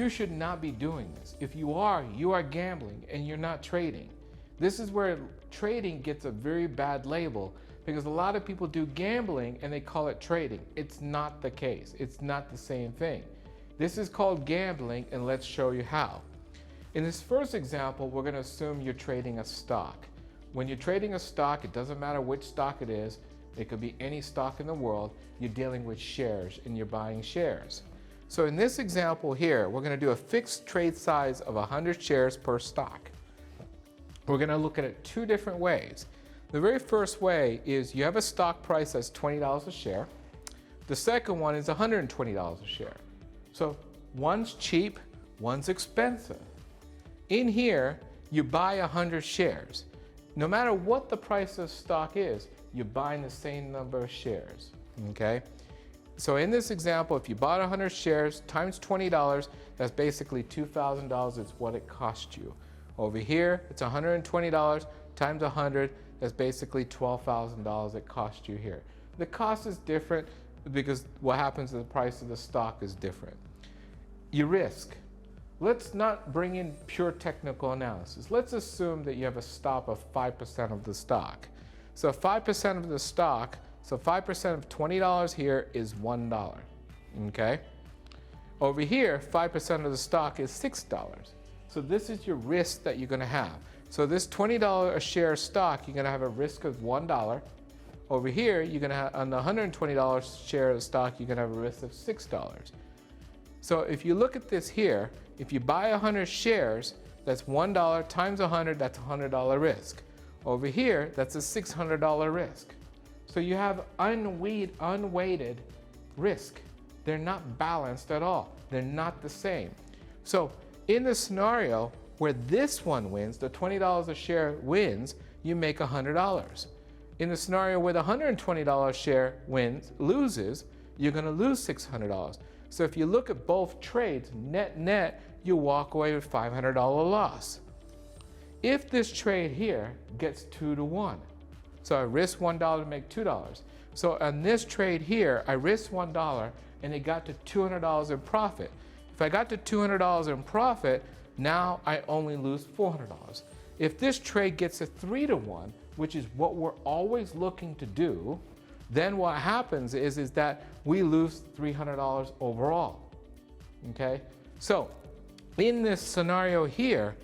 You should not be doing this. If you are gambling and you're not trading. This is where trading gets a very bad label because a lot of people do gambling and they call it trading. It's not the case. It's not the same thing. This is called gambling, and let's show you how. In this first example, we're going to assume you're trading a stock. When you're trading a stock, it doesn't matter which stock it is. It could be any stock in the world. You're dealing with shares and you're buying shares. So in this example here, we're going to do a fixed trade size of 100 shares per stock. We're going to look at it two different ways. The very first way is you have a stock price that's $20 a share. The second one is $120 a share. So one's cheap, one's expensive. In here, you buy 100 shares. No matter what the price of stock is, you're buying the same number of shares, okay? So in this example, if you bought 100 shares times $20, that's basically $2,000 is what it cost you. Over here, it's $120 times 100, that's basically $12,000 it cost you here. The cost is different because what happens is the price of the stock is different. You risk. Let's not bring in pure technical analysis. Let's assume that you have a stop of 5% of the stock. So 5% of the stock, so 5% of $20 here is $1, okay? Over here, 5% of the stock is $6. So this is your risk that you're gonna have. So this $20 a share stock, you're gonna have a risk of $1. Over here, you're gonna have, on the $120 share of stock, you're gonna have a risk of $6. So if you look at this here, if you buy 100 shares, that's $1 times 100, that's a $100 risk. Over here, that's a $600 risk. So you have unweighted risk. They're not balanced at all. They're not the same. So in the scenario where this one wins, the $20 a share wins, you make $100. In the scenario where the $120 share loses, you're gonna lose $600. So if you look at both trades, net, you walk away with $500 loss. If this trade here gets 2 to 1, so I risk $1 to make $2. So on this trade here, I risked $1 and it got to $200 in profit. If I got to $200 in profit, now I only lose $400. If this trade gets a 3 to 1, which is what we're always looking to do, then what happens is that we lose $300 overall, okay? So in this scenario here,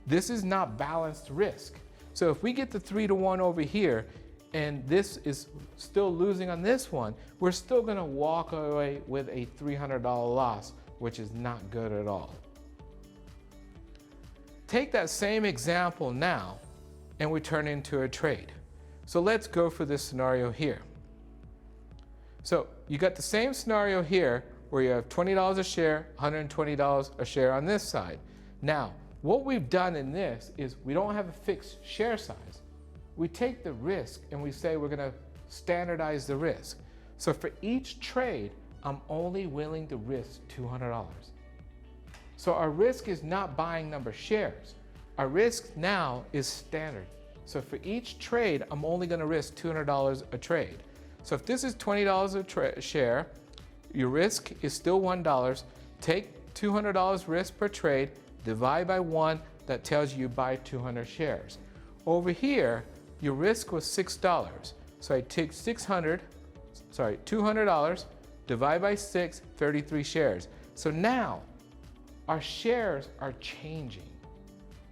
this is not balanced risk. So if we get the 3 to 1 over here, and this is still losing on this one, we're still gonna walk away with a $300 loss, which is not good at all. Take that same example now, and we turn it into a trade. So let's go for this scenario here. So you got the same scenario here where you have $20 a share, $120 a share on this side. Now, what we've done in this is we don't have a fixed share size. We take the risk and we say we're gonna standardize the risk. So for each trade, I'm only willing to risk $200. So our risk is not buying number of shares. Our risk now is standard. So for each trade, I'm only gonna risk $200 a trade. So if this is $20 a share, your risk is still $1. Take $200 risk per trade, divide by 1, that tells you buy 200 shares. Over here, your risk was $6. So I take $200, divide by 6, 33 shares. So now, our shares are changing.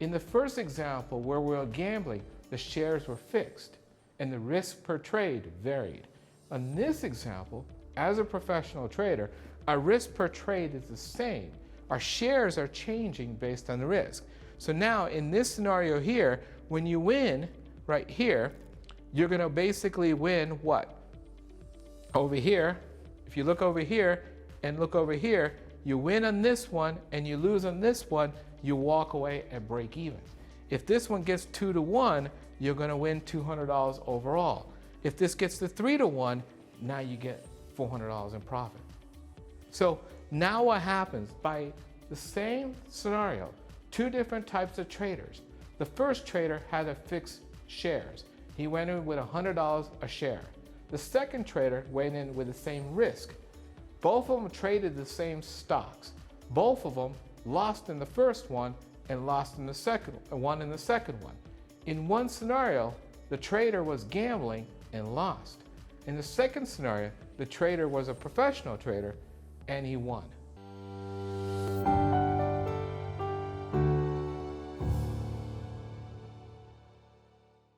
In the first example where we were gambling, the shares were fixed and the risk per trade varied. On this example, as a professional trader, our risk per trade is the same. Our shares are changing based on the risk. So now in this scenario here, when you win right here, you're gonna basically win what? Over here, if you look over here and look over here, you win on this one and you lose on this one, you walk away at break even. If this one gets 2 to 1, you're gonna win $200 overall. If this gets to 3 to 1, now you get $400 in profit. So now what happens, by the same scenario, two different types of traders. The first trader had a fixed shares. He went in with $100 a share. The second trader went in with the same risk. Both of them traded the same stocks. Both of them lost in the first one and lost in the second one. In one scenario, the trader was gambling and lost. In the second scenario, the trader was a professional trader and he won.